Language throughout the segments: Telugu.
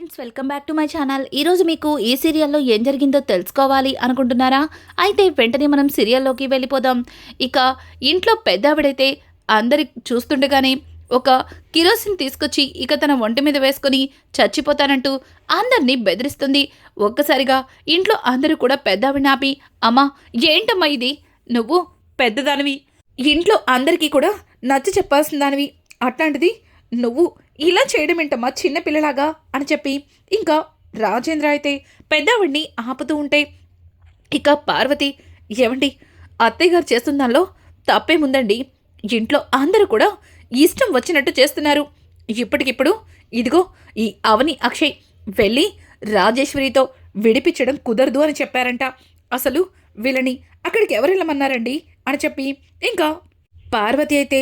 Friends, welcome back to my channel. ఈరోజు మీకు ఈ సీరియల్లో ఏం జరిగిందో తెలుసుకోవాలి అనుకుంటున్నారా? అయితే వెంటనే మనం సీరియల్లోకి వెళ్ళిపోదాం. ఇక ఇంట్లో పెద్దావిడైతే అందరి చూస్తుండగానే ఒక కిరోసిన్ తీసుకొచ్చి ఇక తన ఒంటి మీద వేసుకొని చచ్చిపోతానంటూ అందరినీ బెదిరిస్తుంది. ఒక్కసారిగా ఇంట్లో అందరూ కూడా పెద్దావిడిని ఆపి, అమ్మా ఏంటమ్మా ఇది, నువ్వు పెద్దదానివి, ఇంట్లో అందరికీ కూడా నచ్చ చెప్పాల్సిన దానివి, అట్లాంటిది నువ్వు ఇలా చేయడం ఏంటమ్మా చిన్నపిల్లలాగా అని చెప్పి ఇంకా రాజేంద్ర అయితే పెద్దవాడిని ఆపుతూ ఉంటే ఇక పార్వతి, ఏమండి అత్తయ్య గారు చేస్తున్న దానిలో తప్పేముందండి, ఇంట్లో అందరూ కూడా ఇష్టం వచ్చినట్టు చేస్తున్నారు. ఇప్పటికిప్పుడు ఇదిగో ఈ అవని అక్షయ్ వెళ్ళి రాజేశ్వరితో విడిపించడం కుదరదు అని చెప్పారంట. అసలు వీళ్ళని అక్కడికి ఎవరు వెళ్ళమన్నారండి అని చెప్పి ఇంకా పార్వతి అయితే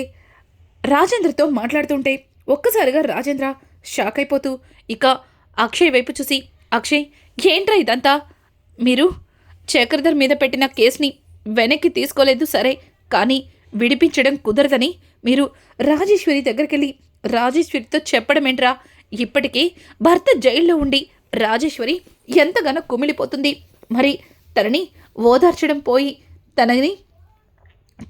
రాజేంద్రతో మాట్లాడుతుంటే ఒక్కసారిగా రాజేంద్ర షాక్ అయిపోతూ ఇక అక్షయ్ వైపు చూసి, అక్షయ్ ఏంట్రా ఇదంతా, మీరు చక్రధర్ మీద పెట్టిన కేసుని వెనక్కి తీసుకోలేదు సరే, కానీ విడిపించడం కుదరదని మీరు రాజేశ్వరి దగ్గరికి రాజేశ్వరితో చెప్పడం ఏంట్రా? ఇప్పటికీ భర్త జైల్లో ఉండి రాజేశ్వరి ఎంతగానో కుమిలిపోతుంది. మరి తనని ఓదార్చడం పోయి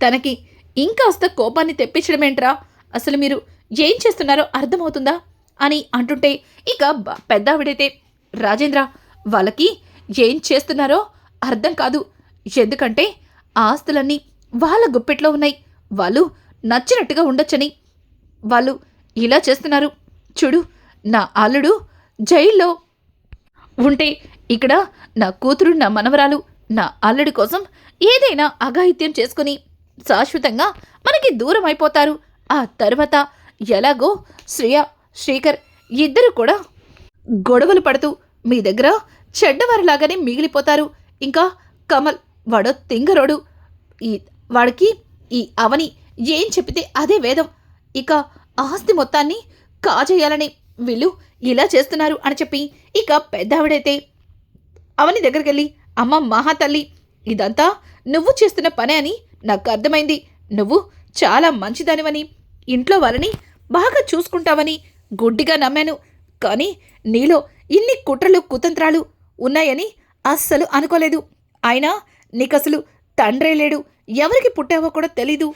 తనకి ఇంకాస్త కోపాన్ని తెప్పించడం ఏంట్రా? అసలు మీరు ఏం చేస్తున్నారో అర్థమవుతుందా అని అంటుంటే ఇక పెద్దావిడైతే, రాజేంద్ర వాళ్ళకి ఏం చేస్తున్నారో అర్థం కాదు, ఎందుకంటే ఆస్తులన్నీ వాళ్ళ గుప్పెట్లో ఉన్నాయి, వాళ్ళు నచ్చినట్టుగా ఉండొచ్చని వాళ్ళు ఇలా చేస్తున్నారు. చూడు, నా అల్లుడు జైల్లో ఉంటే ఇక్కడ నా కూతురు నా మనవరాలు నా అల్లుడి కోసం ఏదైనా అఘాయిత్యం చేసుకుని శాశ్వతంగా మనకి దూరం అయిపోతారు. ఆ తర్వాత ఎలాగో శ్రీకర్ ఇద్దరు కూడా గొడవలు పడుతూ మీ దగ్గర చెడ్డవారిలాగానే మిగిలిపోతారు. ఇంకా కమల్ వాడో తింగరోడు, వాడికి ఈ అవని ఏం చెప్పితే అదే వేదం, ఇక ఆస్తి మొత్తాన్ని కాజేయాలని వీళ్ళు ఇలా చేస్తున్నారు అని చెప్పి ఇక పెద్దావిడైతే అవని దగ్గరికి వెళ్ళి, అమ్మ మహాతల్లి, ఇదంతా నువ్వు చేస్తున్న పనే అని నాకు అర్థమైంది, నువ్వు చాలా మంచిదానివని ఇంట్లో వాళ్ళని బాగా చూసుకుంటావని గుడ్డిగా నమ్మాను, కానీ నీలో ఇన్ని కుట్రలు కుతంత్రాలు ఉన్నాయని అస్సలు అనుకోలేదు. అయినా నీకసలు తండ్రే లేడు, ఎవరికి పుట్టావో కూడా తెలీదు,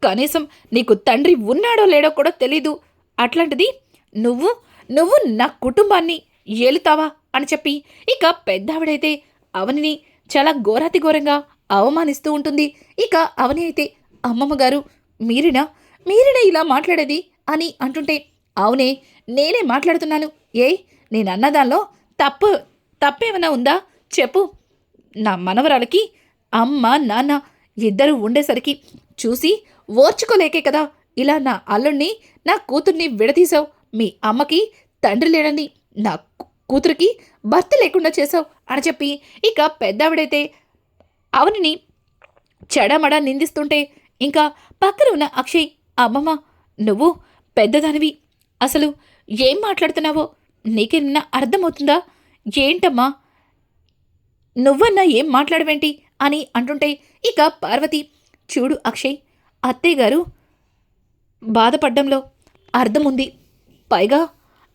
కనీసం నీకు తండ్రి ఉన్నాడో లేడో కూడా తెలీదు, అట్లాంటిది నువ్వు నా కుటుంబాన్ని ఏలుతావా అని చెప్పి ఇక పెద్దావిడైతే అవనిని చాలా ఘోరాతి ఘోరంగా అవమానిస్తూ ఉంటుంది. ఇక అవని అయితే, అమ్మమ్మ గారు మీరేనా ఇలా మాట్లాడేది అని అంటుంటే, అవునే నేనే మాట్లాడుతున్నాను, నేను అన్నదానిలో తప్పేమైనా ఉందా చెప్పు, నా మనవరాలకి అమ్మ నాన్న ఇద్దరు ఉండేసరికి చూసి ఓర్చుకోలేకే కదా ఇలా నా అల్లుణ్ణి నా కూతుర్ని విడదీశావు, మీ అమ్మకి తండ్రి లేడని నా కూతురికి భర్త లేకుండా చేసావు అని చెప్పి ఇక పెద్దావిడైతే అవనిని చెడమడా నిందిస్తుంటే ఇంకా పక్కన ఉన్న అక్షయ్, అమ్మమ్మ నువ్వు పెద్దదానివి, అసలు ఏం మాట్లాడుతున్నావో నీకేమన్నా అర్థమవుతుందా, ఏంటమ్మా నువ్వన్నా ఏం మాట్లాడవేంటి అని అంటుంటే ఇక పార్వతి, చూడు అక్షయ్, అత్తయ్య గారు బాధపడ్డంలో అర్థం ఉంది, పైగా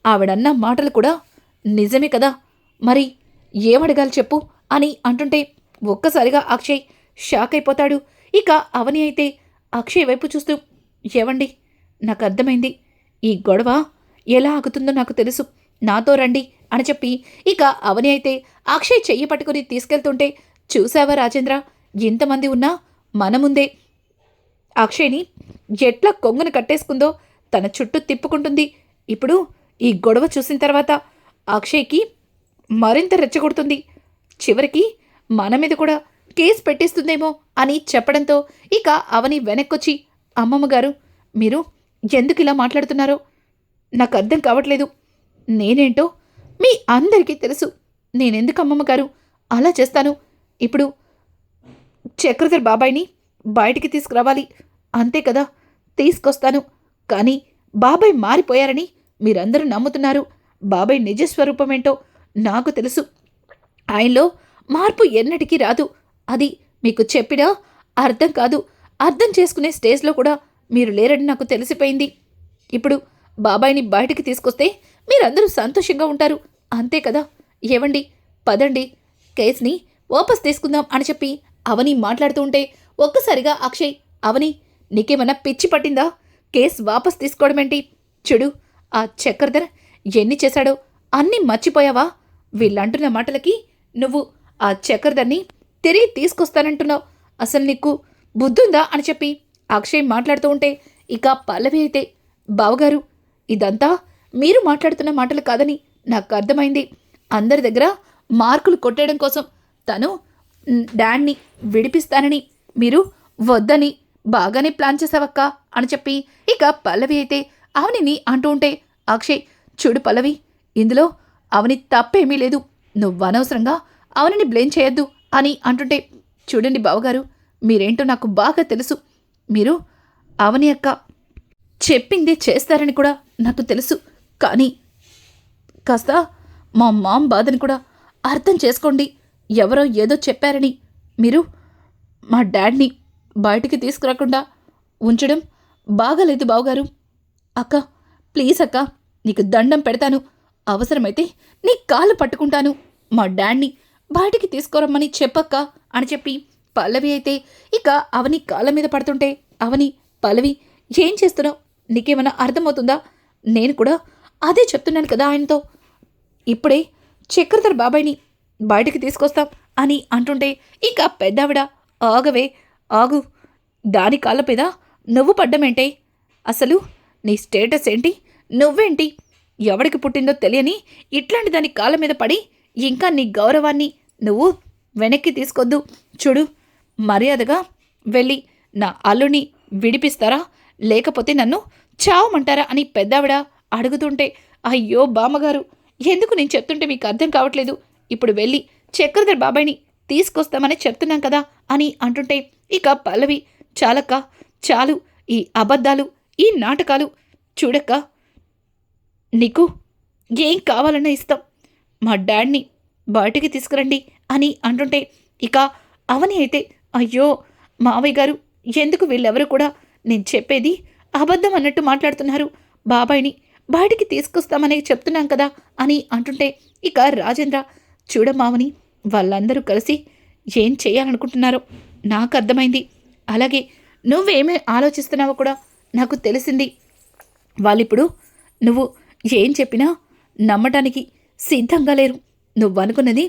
ఆవిడన్న మాటలు కూడా నిజమే కదా, మరి ఏమడగాలి చెప్పు అని అంటుంటే ఒక్కసారిగా అక్షయ్ షాక్ అయిపోతాడు. ఇక అవని అయితే అక్షయ్ వైపు చూస్తూ, ఏవండి నాకు అర్థమైంది, ఈ గొడవ ఎలా ఆగుతుందో నాకు తెలుసు, నాతో రండి అని చెప్పి ఇక అవని అయితే అక్షయ్ చెయ్యి పట్టుకుని తీసుకెళ్తుంటే, చూసావా రాజేంద్ర, ఇంతమంది ఉన్నా మన ముందే అక్షయ్ని ఎట్లా కొంగును కట్టేసుకుందో తన చుట్టూ తిప్పుకుంటుంది, ఇప్పుడు ఈ గొడవ చూసిన తర్వాత అక్షయ్కి మరింత రెచ్చగొడుతుంది, చివరికి మన మీద కూడా కేసు పెట్టేస్తుందేమో అని చెప్పడంతో ఇక అవని వెనక్కొచ్చి, అమ్మమ్మ గారు మీరు ఎందుకు ఇలా మాట్లాడుతున్నారో నాకు అర్థం కావట్లేదు, నేనేంటో మీ అందరికీ తెలుసు, నేనెందుకు అమ్మమ్మ గారు అలా చేస్తాను, ఇప్పుడు చక్రధర్ బాబాయ్ని బయటికి తీసుకురావాలి, అంతే కదా తీసుకొస్తాను, కానీ బాబాయ్ మారిపోయారని మీరందరూ నమ్ముతున్నారు, బాబాయ్ నిజస్వరూపమేంటో నాకు తెలుసు, ఆయనలో మార్పు ఎన్నటికీ రాదు, అది మీకు చెప్పినా అర్థం కాదు, అర్థం చేసుకునే స్టేజ్లో కూడా మీరు లేరని నాకు తెలిసిపోయింది, ఇప్పుడు బాబాయిని బయటికి తీసుకొస్తే మీరందరూ సంతోషంగా ఉంటారు, అంతే కదా. ఏవండి, పదండి, కేసుని వాపస్ తీసుకుందాం అని చెప్పి అవని మాట్లాడుతూ ఉంటే ఒక్కసారిగా అక్షయ్, అవని నీకేమన్నా పిచ్చి పట్టిందా? కేసు వాపస్ తీసుకోవడమేంటి? చూడు, ఆ చక్రధర్ ఎన్ని చేశాడో అన్నీ మర్చిపోయావా? వీళ్ళంటున్న మాటలకి నువ్వు ఆ చక్రధర్ని తిరిగి తీసుకొస్తానంటున్నావు. అసలు నీకు బుద్ధుందా అని చెప్పి అక్షయ్ మాట్లాడుతూ ఉంటే ఇక పల్లవి అయితే, బావగారు, ఇదంతా మీరు మాట్లాడుతున్న మాటలు కాదని నాకు అర్థమైంది. అందరి దగ్గర మార్కులు కొట్టేయడం కోసం తను డాడ్ని విడిపిస్తానని మీరు వద్దని బాగానే ప్లాన్ చేసావక్క అని చెప్పి ఇక పల్లవి అయితే అవనిని అంటూ ఉంటే, అక్షయ్, చూడు పల్లవి, ఇందులో అవని తప్పేమీ లేదు, నువ్వు అనవసరంగా అవనిని బ్లేమ్ చేయొద్దు అని అంటుంటే, చూడండి బావగారు, మీరేంటో నాకు బాగా తెలుసు. మీరు అవని అక్క చెప్పింది చేస్తారని కూడా నాకు తెలుసు. కానీ కాస్త మా మామ్ బాధని కూడా అర్థం చేసుకోండి. ఎవరో ఏదో చెప్పారని మీరు మా డాడ్ని బయటికి తీసుకురాకుండా ఉంచడం బాగాలేదు బావగారు. అక్క, ప్లీజ్ అక్క, నీకు దండం పెడతాను, అవసరమైతే నీ కాళ్ళు పట్టుకుంటాను, మా డాడ్ని బయటికి తీసుకురమ్మని చెప్పక్క అని చెప్పి పల్లవి అయితే ఇక అవని కాళ్ళ మీద పడుతుంటే, అవని, పల్లవి, ఏం చేస్తున్నావు? నీకేమైనా అర్థమవుతుందా? నేను కూడా అదే చెప్తున్నాను కదా ఆయనతో. ఇప్పుడే చక్రధర్ బాబాయ్ని బయటికి తీసుకొస్తాం అని అంటుంటే ఇక పెద్దావిడ, ఆగవే, ఆగు, దాని కాళ్ళ మీద నువ్వు పడ్డమేంటే? అసలు నీ స్టేటస్ ఏంటి? నువ్వేంటి? ఎవడికి పుట్టిందో తెలియని ఇట్లాంటి దాని కాళ్ళ మీద పడి ఇంకా నీ గౌరవాన్ని నువ్వు వెనక్కి తీసుకొద్దు. చూడు, మర్యాదగా వెళ్ళి నా అల్లుని విడిపిస్తారా, లేకపోతే నన్ను చావమంటారా అని పెద్దావిడ అడుగుతుంటే, అయ్యో బామ్మగారు, ఎందుకు నేను చెప్తుంటే మీకు అర్థం కావట్లేదు? ఇప్పుడు వెళ్ళి చక్రధర్ బాబాయ్ని తీసుకొస్తామని చెప్తున్నాం కదా అని అంటుంటే ఇక పల్లవి, చాలక్క, చాలు ఈ అబద్ధాలు, ఈ నాటకాలు. చూడక్క, నీకు ఏం కావాలన్నా ఇస్తాం, మా డాడ్ని బయటికి తీసుకురండి అని అంటుంటే ఇక అవని అయితే, అయ్యో మావయ్య గారు, ఎందుకు వీళ్ళెవరు కూడా నేను చెప్పేది అబద్ధం అన్నట్టు మాట్లాడుతున్నారు? బాబాయ్ని బయటికి తీసుకొస్తామని చెప్తున్నాం కదా అని అంటుంటే ఇక రాజేంద్ర, చూడమావని, వాళ్ళందరూ కలిసి ఏం చేయాలనుకుంటున్నారో నాకు అర్థమైంది. అలాగే నువ్వేమీ ఆలోచిస్తున్నావో కూడా నాకు తెలిసింది. వాళ్ళిప్పుడు నువ్వు ఏం చెప్పినా నమ్మటానికి సిద్ధంగా లేరు. నువ్వనుకున్నది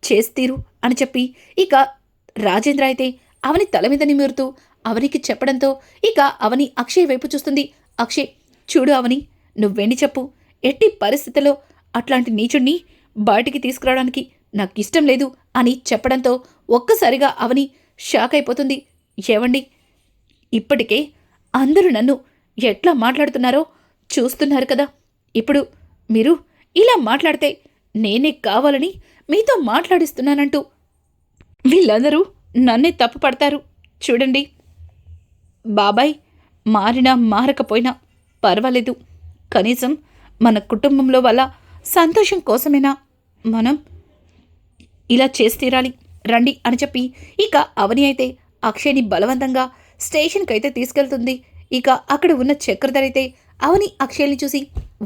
చేస్తీరు అని చెప్పి ఇక రాజేంద్ర అయితే అవని తల మీద నిమురుతూ అవనికి చెప్పడంతో ఇక అవని అక్షయ్ వైపు చూస్తుంది. అక్షయ్, చూడు అవని, నువ్వెండి చెప్పు, ఎట్టి పరిస్థితుల్లో అట్లాంటి నీచుణ్ణి బయటికి తీసుకురావడానికి నాకు ఇష్టం లేదు అని చెప్పడంతో ఒక్కసారిగా అవని షాక్ అయిపోతుంది. ఏవండి, ఇప్పటికే అందరూ నన్ను ఎట్లా మాట్లాడుతున్నారో చూస్తున్నారు కదా. ఇప్పుడు మీరు ఇలా మాట్లాడితే నేనే కావాలని మీతో మాట్లాడిస్తున్నానంటూ వీళ్ళందరూ నన్నే తప్పు పడతారు. చూడండి, బాబాయ్ మారినా మారకపోయినా పర్వాలేదు, కనీసం మన కుటుంబంలో వాళ్ళ సంతోషం కోసమైనా మనం ఇలా చేసి తీరాలి, రండి అని చెప్పి ఇక అవని అయితే అక్షయ్ని బలవంతంగా స్టేషన్కి అయితే తీసుకెళ్తుంది. ఇక అక్కడ ఉన్న చక్రధర్ అయితే అవని అక్షయ్ని చూసి,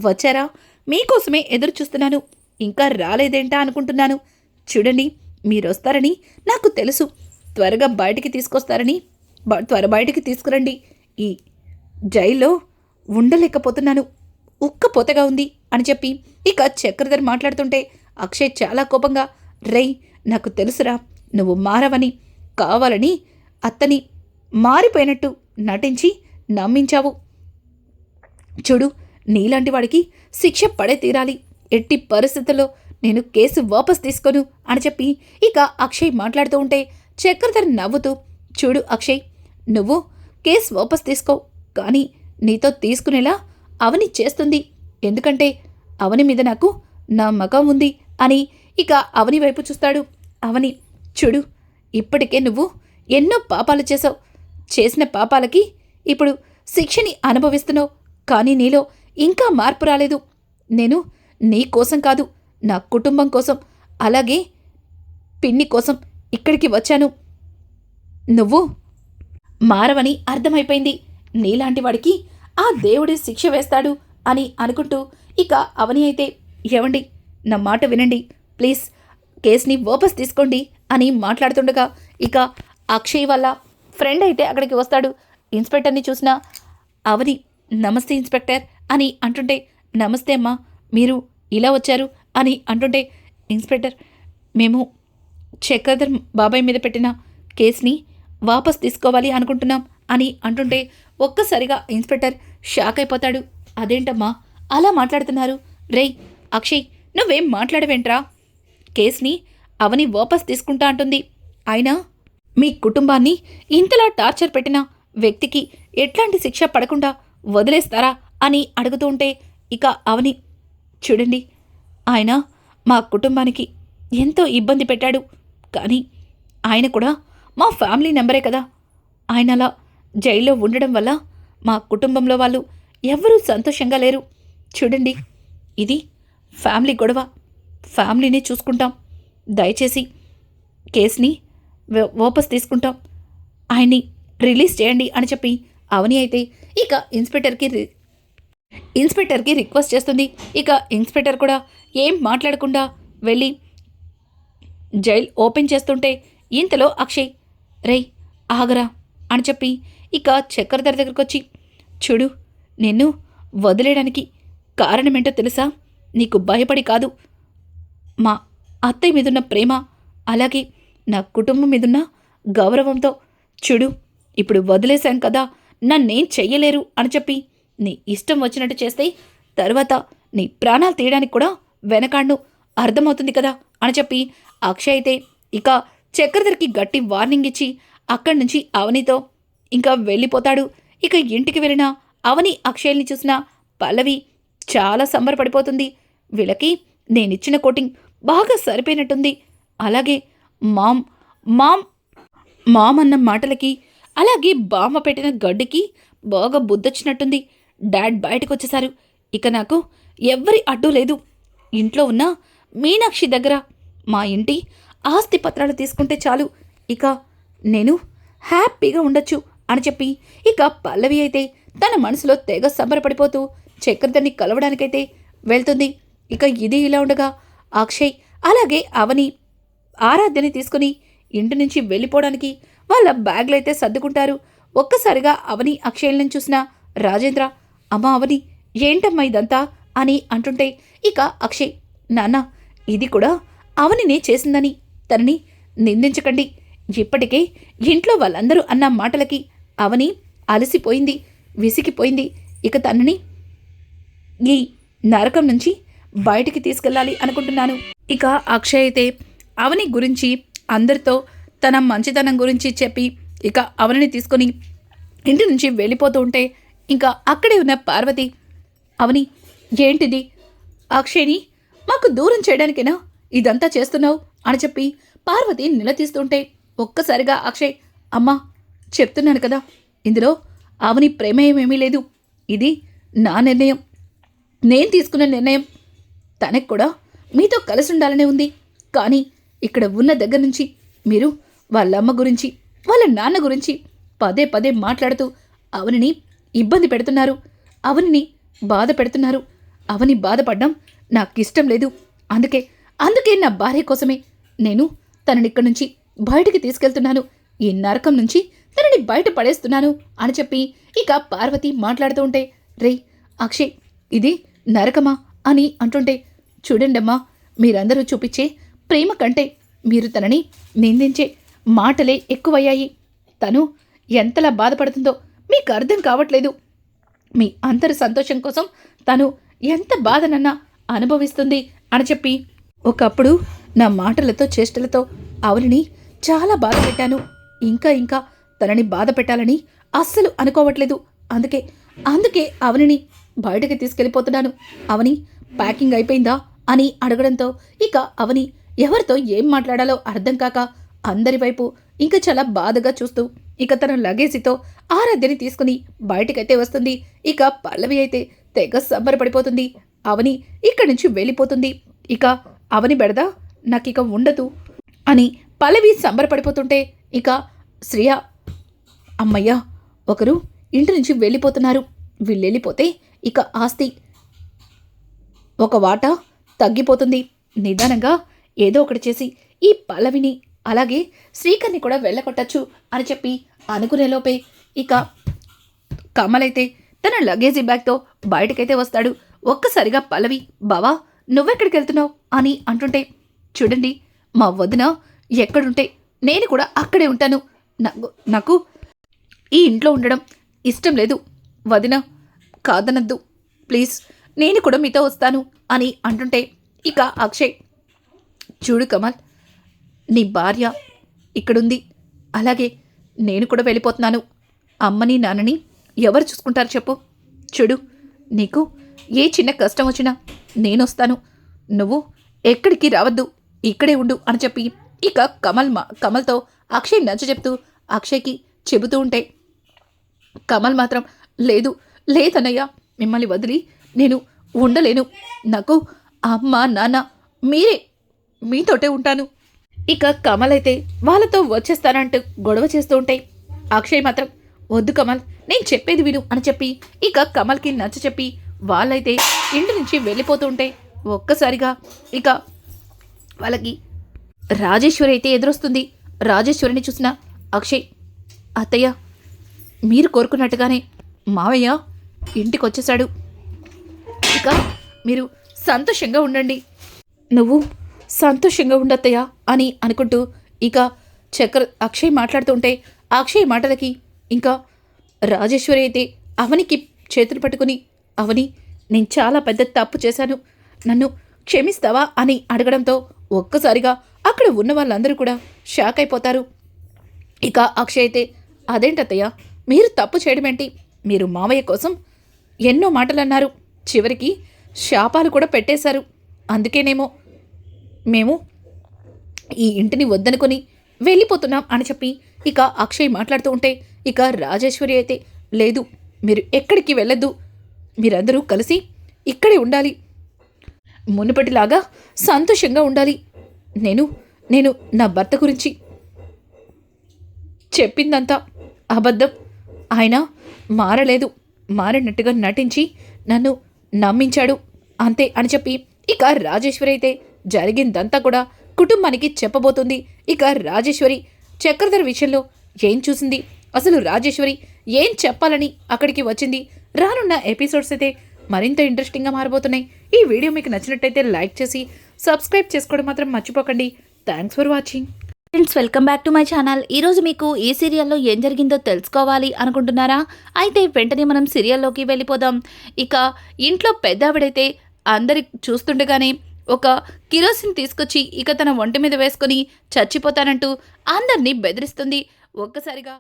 వచ్చారా? మీకోసమే ఎదురు చూస్తున్నాను, ఇంకా రాలేదేంటా అనుకుంటున్నాను. చూడండి, మీరొస్తారని నాకు తెలుసు, త్వరగా బయటికి తీసుకొస్తారని, బయటికి తీసుకురండి. ఈ జైల్లో ఉండలేకపోతున్నాను, ఉక్కపోతగా ఉంది అని చెప్పి ఇక చక్రధర్ మాట్లాడుతుంటే అక్షయ్ చాలా కోపంగా, రేయ్, నాకు తెలుసురా, నువ్వు మారవని, కావాలని అత్తని మారిపోయినట్టు నటించి నమ్మించావు. చూడు, నీలాంటి వాడికి శిక్ష పడే తీరాలి, ఎట్టి పరిస్థితుల్లో నేను కేసు వాపస్ తీసుకోను అని చెప్పి ఇక అక్షయ్ మాట్లాడుతూ ఉంటే చక్రధర్ నవ్వుతూ, చూడు అక్షయ్, నువ్వు కేసు వాపస్ తీసుకో, కానీ నీతో తీసుకునేలా అవని చేస్తుంది, ఎందుకంటే అవని మీద నాకు నమ్మకం ఉంది అని ఇక అవని వైపు చూస్తాడు. అవని, చూడు, ఇప్పటికే నువ్వు ఎన్నో పాపాలు చేసావు, చేసిన పాపాలకి ఇప్పుడు శిక్షని అనుభవిస్తున్నావు, కానీ నీలో ఇంకా మార్పు రాలేదు. నేను నీ కోసం కాదు, నా కుటుంబం కోసం, అలాగే పిన్ని కోసం ఇక్కడికి వచ్చాను. నువ్వు మారవని అర్థమైపోయింది. నీలాంటి వాడికి ఆ దేవుడే శిక్ష వేస్తాడు అని అనుకుంటూ ఇక అవని అయితే, ఏవండి నా మాట వినండి ప్లీజ్, కేసుని వాపస్ తీసుకోండి అని మాట్లాడుతుండగా ఇక అక్షయ్ వాళ్ళ ఫ్రెండ్ అయితే అక్కడికి వస్తాడు. ఇన్స్పెక్టర్ని చూసిన అవని, నమస్తే ఇన్స్పెక్టర్ అని అంటుంటే, నమస్తే అమ్మా, మీరు ఇలా వచ్చారు అని అంటుంటే, ఇన్స్పెక్టర్ మేము చక్రధర్ బాబాయ్ మీద పెట్టిన కేసుని వాపస్ తీసుకోవాలి అనుకుంటున్నాం అని అంటుంటే ఒక్కసారిగా ఇన్స్పెక్టర్ షాక్ అయిపోతాడు. అదేంటమ్మా అలా మాట్లాడుతున్నారు? రేయ్ అక్షయ్, నువ్వేం మాట్లాడవేంట్రా? కేసుని అవని వాపస్ తీసుకుంటా అంటుంది. అయినా మీ కుటుంబాన్ని ఇంతలా టార్చర్ పెట్టిన వ్యక్తికి ఎట్లాంటి శిక్ష పడకుండా వదిలేస్తారా అని అడుగుతూ ఉంటే ఇక అవని, చూడండి ఆయన మా కుటుంబానికి ఎంతో ఇబ్బంది పెట్టాడు, కానీ ఆయన కూడా మా ఫ్యామిలీ మెంబరే కదా. ఆయన అలా జైల్లో ఉండడం వల్ల మా కుటుంబంలో వాళ్ళు ఎవరూ సంతోషంగా లేరు. చూడండి, ఇది ఫ్యామిలీ గొడవ, ఫ్యామిలీని చూసుకుంటాం. దయచేసి కేసుని వాపస్ తీసుకుంటాం, ఆయన్ని రిలీజ్ చేయండి అని చెప్పి అవని అయితే ఇక ఇన్స్పెక్టర్కి రిక్వెస్ట్ చేస్తుంది. ఇక ఇన్స్పెక్టర్ కూడా ఏం మాట్లాడకుండా వెళ్ళి జైల్ ఓపెన్ చేస్తుంటే ఇంతలో అక్షయ్, రేయ్ ఆగరా అని చెప్పి ఇక చక్రధర్ దగ్గరకు వచ్చి, చూడు నిన్ను వదిలేయడానికి కారణమేంటో తెలుసా? నీకు భయపడి కాదు, మా అత్తయ్య మీదున్న ప్రేమ, అలాగే నా కుటుంబం మీదున్న గౌరవంతో. చూడు ఇప్పుడు వదిలేశాం కదా, నన్నేం చెయ్యలేరు అని చెప్పి నీ ఇష్టం వచ్చినట్టు చేస్తే తర్వాత నీ ప్రాణాలు తీయడానికి కూడా వెనకాడ్ను, అర్థమవుతుంది కదా అని చెప్పి అక్షయ్ అయితే ఇక చక్రధర్కి గట్టి వార్నింగ్ ఇచ్చి అక్కడి నుంచి అవనితో ఇంకా వెళ్ళిపోతాడు. ఇక ఇంటికి వెళ్ళిన అవని అక్షయ్ని చూసిన పల్లవి చాలా సంబరపడిపోతుంది. వీళ్ళకి నేనిచ్చిన కోటింగ్ బాగా సరిపోయినట్టుంది. అలాగే మామ్ మామ్ మామ్ అన్న మాటలకి, అలాగే బామ్మ పెట్టిన గడ్డికి బాగా బుద్ధొచ్చినట్టుంది. డాడ్ బయటకు వచ్చేశారు. ఇక నాకు ఎవ్వరి అడ్డు లేదు. ఇంట్లో ఉన్న మీనాక్షి దగ్గర మా ఇంటి ఆస్తి పత్రాలు తీసుకుంటే చాలు, ఇక నేను హ్యాపీగా ఉండొచ్చు అని చెప్పి ఇక పల్లవి అయితే తన మనసులో తెగ సంబరపడిపోతూ చక్రధర్ని కలవడానికైతే వెళ్తుంది. ఇక ఇది ఇలా ఉండగా అక్షయ్ అలాగే అవని ఆరాధ్యని తీసుకుని ఇంటి నుంచి వెళ్ళిపోవడానికి వాళ్ళ బ్యాగ్లు అయితే సర్దుకుంటారు. ఒక్కసారిగా అవని అక్షయ్లను చూసిన రాజేంద్ర, అమ్మ అవని ఏంటమ్మా ఇదంతా అని అంటుంటే ఇక అక్షయ్, నాన్న ఇది కూడా అవనినే చేసిందని తనని నిందించకండి. ఇప్పటికే ఇంట్లో వాళ్ళందరూ అన్న మాటలకి అవని అలసిపోయింది, విసిగిపోయింది. ఇక తనని ఈ నరకం నుంచి బయటికి తీసుకెళ్ళాలి అనుకుంటున్నాను. ఇక అక్షయ్ అయితే అవని గురించి అందరితో తన మంచితనం గురించి చెప్పి ఇక అవనిని తీసుకొని ఇంటి నుంచి వెళ్ళిపోతూ ఉంటే ఇంకా అక్కడే ఉన్న పార్వతి, అవని ఏంటిది, అక్షయ్ని మాకు దూరం చేయడానికేనా ఇదంతా చేస్తున్నావు అని చెప్పి పార్వతి నిలదీస్తుంటే ఒక్కసారిగా అక్షయ్, అమ్మా చెప్తున్నాను కదా, ఇందులో అవని ప్రమేయమేమీ లేదు, ఇది నా నిర్ణయం, నేను తీసుకున్న నిర్ణయం. తనకు కూడా మీతో కలిసి ఉండాలనే ఉంది, కానీ ఇక్కడ ఉన్న దగ్గర నుంచి మీరు వాళ్ళ అమ్మ గురించి వాళ్ళ నాన్న గురించి పదే పదే మాట్లాడుతూ అవనిని ఇబ్బంది పెడుతున్నారు, అవనిని బాధ పెడుతున్నారు. అవని బాధపడ్డం నాకు ఇష్టం లేదు. అందుకే నా భార్య కోసమే నేను తనని ఇక్కడి నుంచి బయటికి తీసుకెళ్తున్నాను, ఈ నరకం నుంచి తనని బయట పడేస్తున్నాను అని చెప్పి ఇక పార్వతి మాట్లాడుతూ ఉంటే, రే అక్షయ్ ఇది నరకమా అని అంటుంటే, చూడండమ్మా మీరందరూ చూపించే ప్రేమ కంటే మీరు తనని నిందించే మాటలే ఎక్కువయ్యాయి. తను ఎంతలా బాధపడుతుందో మీకు అర్థం కావట్లేదు. మీ అందరి సంతోషం కోసం తను ఎంత బాధనన్నా అనుభవిస్తుంది అని చెప్పి, ఒకప్పుడు నా మాటలతో చేష్టలతో అవనిని చాలా బాధ పెట్టాను, ఇంకా తనని బాధ పెట్టాలని అస్సలు అనుకోవట్లేదు. అందుకే అవనిని బయటకి తీసుకెళ్ళిపోతున్నాను. అవని ప్యాకింగ్ అయిపోయిందా అని అడగడంతో ఇక అవని ఎవరితో ఏం మాట్లాడాలో అర్థం కాక అందరి వైపు ఇంకా చాలా బాధగా చూస్తూ ఇక తన లగేజీతో ఆరాధ్యని తీసుకుని బయటకైతే వస్తుంది. ఇక పల్లవి అయితే తెగ సంబరపడిపోతుంది. అవని ఇక్కడి నుంచి వెళ్ళిపోతుంది. ఇక అవని బెడదా నాకిక ఉండదు అని పల్లవి సంబరపడిపోతుంటే ఇక శ్రియ, అమ్మయ్య ఒకరు ఇంటి నుంచి వెళ్ళిపోతున్నారు, వీళ్ళు వెళ్ళిపోతే ఇక ఆస్తి ఒక వాటా తగ్గిపోతుంది. నిదానంగా ఏదో ఒకటి చేసి ఈ పల్లవిని అలాగే శ్రీకర్ని కూడా వెళ్ళగొట్టచ్చు అని చెప్పి అనుకునేలోపే ఇక కమలైతే తన లగేజీ బ్యాగ్తో బయటకైతే వస్తాడు. ఒక్కసారిగా పల్లవి, బావా నువ్వెక్కడికి వెళ్తున్నావు అని అంటుంటే, చూడండి మా వదిన ఎక్కడుంటే నేను కూడా అక్కడే ఉంటాను. నాకు ఈ ఇంట్లో ఉండడం ఇష్టం లేదు. వదిన కాదనద్దు ప్లీజ్, నేను కూడా మీతో వస్తాను అని అంటుంటే ఇక అక్షయ్, చూడు కమల్, నీ భార్య ఇక్కడుంది, అలాగే నేను కూడా వెళ్ళిపోతున్నాను. అమ్మని నాన్నని ఎవరు చూసుకుంటారు చెప్పు. చూడు, నీకు ఏ చిన్న కష్టం వచ్చినా నేనొస్తాను. నువ్వు ఎక్కడికి రావద్దు, ఇక్కడే ఉండు అని చెప్పి ఇక కమల్తో అక్షయ్ నచ్చ చెప్తూ అక్షయ్కి చెబుతూ ఉంటే, కమల్ మాత్రం లేదన్నయ్య, మిమ్మల్ని వదిలి నేను ఉండలేను. నాకు అమ్మ నాన్న మీరే, మీతోటే ఉంటాను. ఇక కమల్ అయితే వాళ్ళతో వచ్చేస్తానంటూ గొడవ చేస్తూ ఉంటే అక్షయ్ మాత్రం, వద్దు కమల్, నేను చెప్పేది విను అని చెప్పి ఇక కమల్కి నచ్చ చెప్పి వాళ్ళైతే ఇంటి నుంచి వెళ్ళిపోతూ ఉంటే ఒక్కసారిగా ఇక వాళ్ళకి రాజేశ్వరి అయితే ఎదురొస్తుంది. రాజేశ్వరిని చూసిన అక్షయ్, అత్తయ్య మీరు కోరుకున్నట్టుగానే మావయ్య ఇంటికి వచ్చేశాడు. ఇక మీరు సంతోషంగా ఉండండి. నువ్వు సంతోషంగా ఉండత్తయ్య అని అనుకుంటూ ఇక అక్షయ్ మాట్లాడుతుంటే అక్షయ్ మాటలకి ఇంకా రాజేశ్వరి అయితే అవనికి చేతులు పట్టుకుని, అవని నేను చాలా పెద్ద తప్పు చేశాను, నన్ను క్షమిస్తావా అని అడగడంతో ఒక్కసారిగా అక్కడ ఉన్న వాళ్ళందరూ కూడా షాక్ అయిపోతారు. ఇక అక్షయ్ అయితే, అదేంటత్తయ్య మీరు తప్పు చేయడమేంటి, మీరు మావయ్య కోసం ఎన్నో మాటలు అన్నారు, చివరికి శాపాలు కూడా పెట్టేశారు, అందుకేనేమో మేము ఈ ఇంటిని వద్దనుకొని వెళ్ళిపోతున్నాం అని చెప్పి ఇక అక్షయ్ మాట్లాడుతూ ఉంటే ఇక రాజేశ్వరి అయితే, లేదు మీరు ఎక్కడికి వెళ్ళొద్దు, మీరందరూ కలిసి ఇక్కడే ఉండాలి, మునుపటిలాగా సంతోషంగా ఉండాలి. నేను నా భర్త గురించి చెప్పిందంతా అబద్ధం, ఆయన మారలేదు, మారినట్టుగా నటించి నన్ను నమ్మించాడు అంతే అని చెప్పి ఇక రాజేశ్వరి అయితే జరిగిందంతా కూడా కుటుంబానికి చెప్పబోతుంది. ఇక రాజేశ్వరి చక్రధర్ విషయంలో ఏం చూసింది, అసలు రాజేశ్వరి ఏం చెప్పాలని అక్కడికి వచ్చింది, రానున్న ఎపిసోడ్స్ అయితే మరింత ఇంట్రెస్టింగ్గా మారబోతున్నాయి. ఈ వీడియో మీకు నచ్చినట్టయితే లైక్ చేసి సబ్స్క్రైబ్ చేసుకోవడం మాత్రం మర్చిపోకండి. Thanks for watching friends, welcome back to my channel. ఈరోజు మీకు ఈ సీరియల్లో ఏం జరిగిందో తెలుసుకోవాలి అనుకుంటున్నారా? అయితే వెంటనే మనం సీరియల్లోకి వెళ్ళిపోదాం. ఇక ఇంట్లో పెద్దావిడైతే అందరి చూస్తుండగానే ఒక కిరోసిన్ తీసుకొచ్చి ఇక తన ఒంటి మీద వేసుకొని చచ్చిపోతానంటూ అందరినీ బెదిరిస్తుంది. ఒక్కసారిగా